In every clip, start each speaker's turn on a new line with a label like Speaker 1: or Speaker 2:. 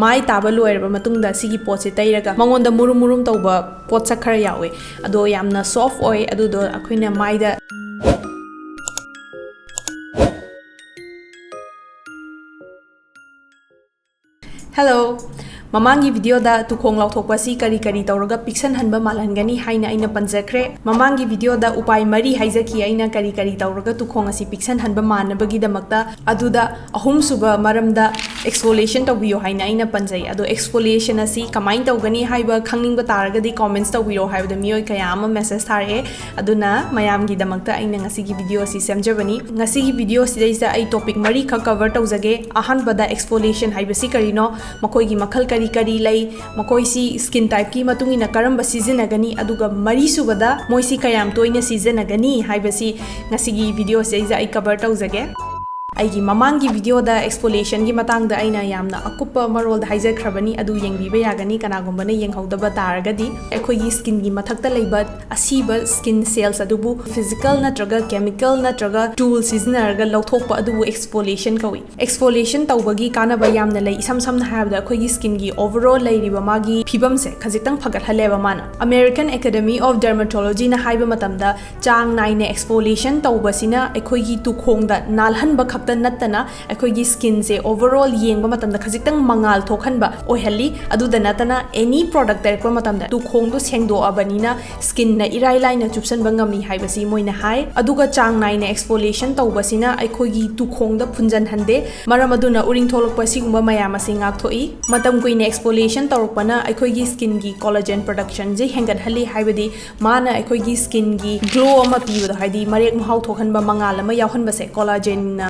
Speaker 1: mai taba loiraba matungda sigi pot se tairaga mangonda murum murum tauba pot sak khara yawe ado yamna soft oi ado do akhina mai da Hello Mamangi video da tukhong lauthokpa si kari kari tawraga pixan hanba malhangani haina aina panjakre Mamangi video da upai mari haijaki aina kari kari tawraga tukhong asi pixan hanba manabagi damakta aduda ahum suba maramda exfoliation tawbiyo haina aina panjai ado exfoliation asi kamain tawgani haiba khangning taraga di comments tawbiro haibda miyoi kaya ama message thare aduna mayamgi damakta aina ngasi gi video asi semjabani ngasi gi video si daisa ai topic mari kha cover tawjage ahan bada exfoliation haibasi karino makoi gi makhal kari lay makoi si skin type ki matungi na karamba seasonagani aduga mari subada moisi kayam toina seasonagani haibasi ngasigi video se ai cover tawjage aigi mamangi video da exfoliation gi matang da aina yamna akupa marol da haiza khrabani adu yengbiba yagani kanagumba na yenghawdaba taragadi ekoi gi skin gi mathakta leiba asiba skin cells adubu physical natraga chemical natraga tool seasonarga lawthokpa adubu exfoliation kawi exfoliation tawbagi kanaba yamna lei isam samna habda ekoi gi skin gi overall leiriba magi phibam se khajitang phagat haleba mana American Academy of Dermatology na haiba matamda chang naine exfoliation tawbasina ekoi gi tukhong da nalhanba natana akoigi skin se overall yengba matamda khajitang mangal thokhanba oihali aduda natana any product direkpa matamda tu khongdu sengdo abanina skin na irai laina chupsan bangami haibasi moina hai aduga chang naina exfoliation tawbasina akoigi tu khongda phunjan hande maram aduna uring tholokpa sigumba mayama singak thoi matam kuine exfoliation tawrokpana akoigi skin gi collagen production je hengat hali haibadi mana akoigi skin gi glow ama piboda haidi marek mahau thokhanba mangal ama yawhanba se collagen na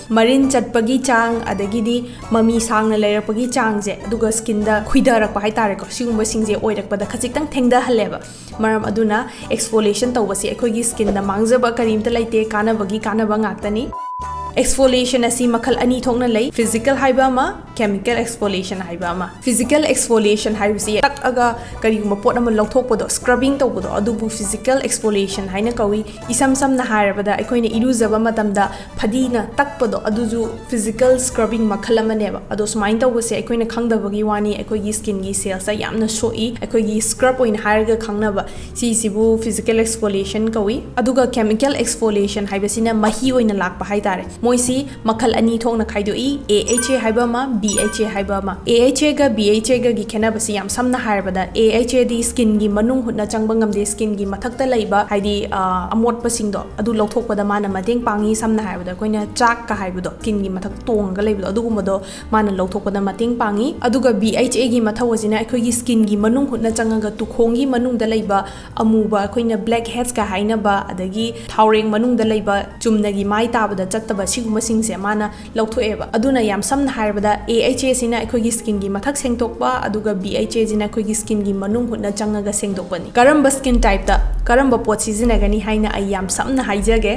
Speaker 1: marin chatpagi chang adagidi mami sangna leirapagi chang je aduga skin da khuidarakpa haitare ko sigumba singje oirakpada khajitang thengda haleba maram aduna exfoliation tawbasi ekhoigi skin da mangjaba karimta laite kanabagi kanaba ngaktani exfoliation asi makhal ani thokna lei physical haiba ma chemical exfoliation haiba ma physical exfoliation haibsi tak aga kari guma pot ama lawthokpodo scrubbing tawbodo adubu physical exfoliation haina kawi isam sam na harabada aikoina iruzaba matamda phadina takpodo aduju physical scrubbing makhal ama neba ado sumain tawbase aikoina khangdabagi wani aikoigi skin gi cells yamna soi aikoigi scrub oin haraga khangnaba si sibu physical exfoliation kawi aduga chemical exfoliation haibasina mahi oina lakpa haitare moisi makhal ani thongna khaidoi AHA haiba ma BHA haiba ma AHA ga BHA ga gi khenabasi yam samna hairabada AHA di skin gi manung hutna changba ngamde skin gi mathakta leiba haidi amot pasingdo adu lawthokpada mana mateng pangi samna haibada koina chak ka haibudo skin gi mathak tonga leibudo adugumado mana lawthokpada mateng pangi aduga BHA gi mathawasina ekhoi gi skin gi manung hutna changaga tukhong gi manung da leiba amuba koina black heads ka hainaba adagi thaureng manung da leiba chumna gi mai tabada chattaba siguma singse mana lawthoeba aduna yam samna haibada AHA sina ekhoi skin gi mathak sengtokpa aduga BHA sina ekhoi skin gi manung hutna changaga sengtokpani karamba skin type ta karamba pot seasonagani haina ay yam samna haijage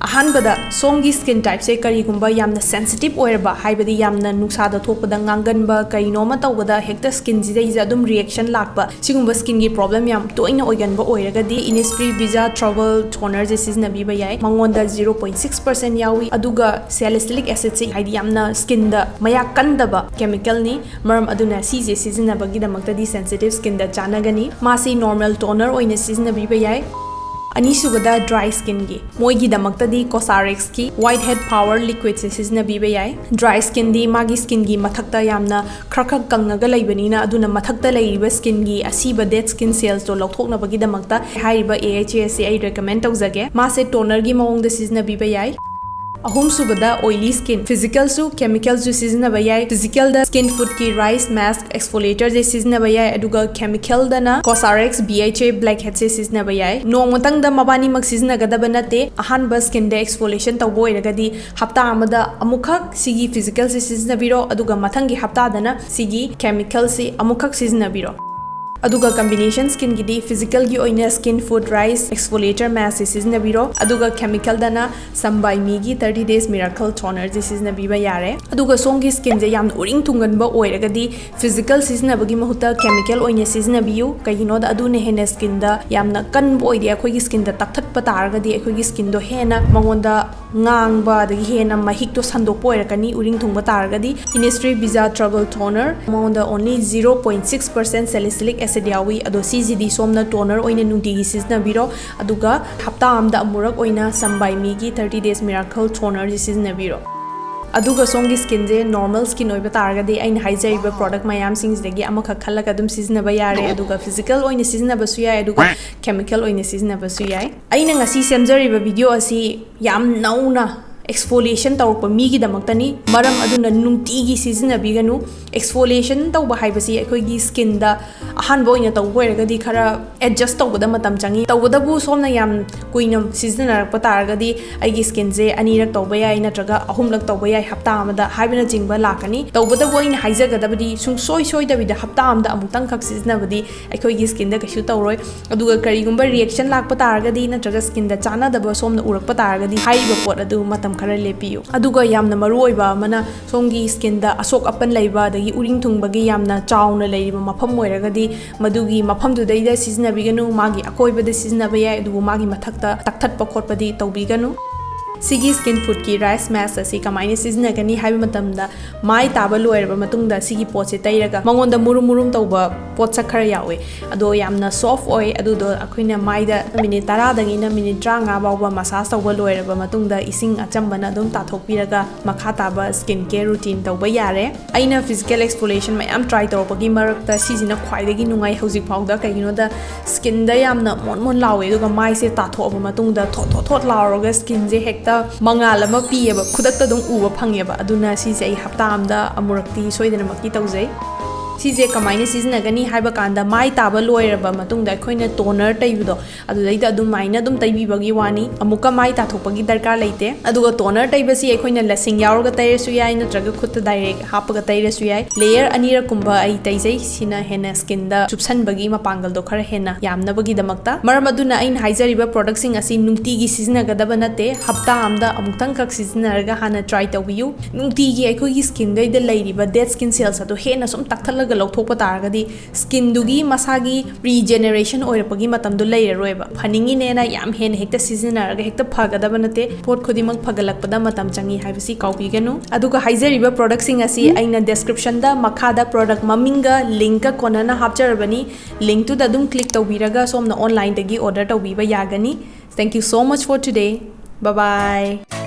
Speaker 1: ahanbada somgi skin type se kari gumba yamna sensitive oirba haibadi yamna nuksa da thokpada nganganba kainoma tawbada hekta skin jida adum reaction lakba sigumba skin gi problem yam toina oiganba oiragadi Innisfree Visa Trouble Toner je seasonabbi ba yai mangonda 0.6% yawi aduga salicylic acid se haidi yamna skin da maya kandaba chemical ni maram aduna si je seasonabagi damakta di sensitive skin da chanagani masi normal toner oina seasonabbi ba yai Anisubada dry skin gi moigi damakta di Cosrx ki Whitehead Power Liquid se seasonabbi ba yai dry skin di magi skin gi mathakta yamna khrakha kangnaga leibanina aduna mathakta leiba skin gi asiba dead skin cells to lawthokna bagi damakta haiba AHA se ai recommend tawjage ma se toner gi mawong da seasonabbi ba yai ahum subada oily skin physical su chemical su seasonaba yai physical da skin food ki rice mask exfoliator je seasonaba yai aduga chemical da na Cosrx BHA blackhead se seasonaba yai nongmatang da mabani mak seasonagadaba nate ahan ba skin da exfoliation tawbo iragadi hapta amada amukhak sigi physical se seasonabiro aduga mathangi hapta dana sigi chemical se amukhak seasonabiro अदुगा combination skin गिदी physical गी ओइना skin food rice exfoliator mask सिजनबीरो अदुगा chemical दना संबाई मी गी 30 days miracle toner जी सिजनबीबा यारे अदुगा सोंगी स्किन जे याम उरिंग थुंगनबा ओइरगदी फिजिकल सिजनबगी महुता केमिकल ओइना सिजनबियु कगिनो दा अदुने हेने स्किन दा यामना कन बोइदे अखोगी स्किन दा तक्थटपा तारगदी अखोगी स्किन दो हेना मंगोंदा ngang ba dagi hena mahik to sandok poirakani uring thungba targadi Innisfree Visa Trouble Toner among the only 0.6% salicylic acid yawi ado CGD somna toner oina nungtigi siznabiro aduga hapta amda amurak oina sambai mi gi 30 days miracle toner siznabiro अदुगा सोंगी skin जे normal skin ओइबा तारगदी आइन हाइजाइबा product मयाम sings देगी अमख खल्लगा दुम सिजनबा यारे अदुगा फिजिकल ओइने सिजनबा सुयाय अदुगा केमिकल ओइने सिजनबा सुयाय आइना ngasi semjariba video asi yam nauna exfoliation tawpa mi gi damakta ni maram aduna nungti gi sizinabiganu exfoliation tawba haibasi akhoi gi skin da ahan boina tawba ergadi khara adjust tawba da matam changi tawba bu somna yam kuinam sizinar patargadi ai gi skin je ani rak tawba yai natraga ahum lak tawba yai hapta amada haibina jingba lakani tawba da boina haijaga da badi sung soi da bida hapta amda amutang khak sizinabadi akhoi gi skin da kashu tawroi aduga kari gumba reaction lak patargadi natraga skin da chana da ba somna urak patargadi haiba pot adu matam खरा लेपियो अदुगा यामना मरुओइबा मना सोंगी skin दा असोक अपन लैबा दगी उरिंग थुंगबगी यामना चाउना लैरिबा मफम ओइरगदी मदुगी मफम दुदैदा सिजनबिगनु मागी अकोइबदा सिजनबा याय अदुबु मागी मथक्ता तक्थटपा खोटपदी तौबिगनु सिगी skin food की rice mask असी कमाइने सिजनगनी हाइबा मतमदा माइ ताबा लोइरबा मतुंगदा सिगी पोचे तैरगा मंगोंदा मुरुम मुरुम तौबा पोचा खरा यावे अदो यामना सॉफ्ट ओइ अदुदो अखोइना माइदा मिनिट 10 दगिना मिनिट 35 बाउबा मसाज तौबा लोइरबा मतुंगदा इसिंग अचंबना दुम ताथोकपिरगा मखा ताबा स्किन केयर रूटीन तौबा यारे आइना फिजिकल एक्सफोलिएशन मयाम ट्राई तौरपगी मरकता सिजिना ख्वाइदगी नुंगाइ हौजिक फाउदा कगिनोदा स्किन दा यामना मोन मोन लावे अदुगा माइसे ताथोबा मतुंगदा थोट थोट थोट लावरगा स्किन जे हेक्ता मंगाल अमा पीएबा खुदक्ता दुम उबा फंगेबा अदुना सिजे आई हप्ता आमदा अमुरक्ति सोइदनमक्ति तौजै सिजे कमाइने सिजनगनी हाइबा कांदा माइ ताबा लोइरबा मतुंगदा अखोइना टोनर तैबदो अदुदैदा अदुम माइना अदुम तैबिबगी वानी अमुका माइ ताथोपगी दरकार लैते अदुगा टोनर तैबसी अखोइना लसिंग यावरगा तैरसु याय नत्रगा खुत्ता डायरेक्ट हापगा तैरसु याय लेयर अनीर कुंबा आई तैजै सिना हेना स्किन दा चुपसनबगी मपांगल दो खरा हेना यामनबगी दमक्ता मरम अदुना आइन हाइजरिबा प्रोडक्ट सिंग असी नुंगतिगी सिजनगदबा नते हप्ता आमदा अमुक्तंग खक सिजनरगा हाना ट्राई तौबियु नुंगतिगी अखोइगी स्किन गैदा लैरिबा डेड स्किन सेल्स अदो हेना सुम तक्थल लौथोप तारगदी स्किन दुगी मसागी रिजेनरेशन ओइरपगी मतमदु लैररोयबा फनिंगिनेना याम हेन हेक्ता सिजनरगा हेक्ता फगदब नते पोट खुदिमक फगलकपदा मतम चंगी हाइबसी काउबिगनु अदुगा हाइजरिबा प्रोडक्ट सिंग असी आइना डिस्क्रिप्शन दा मखादा प्रोडक्ट ममिंगा लिंक का कोनना हापचरबनी लिंक टू दा दुम क्लिक तौबिरगा सोमना ऑनलाइन दगी ऑर्डर तौबिबा यागनी thank you so much for today bye bye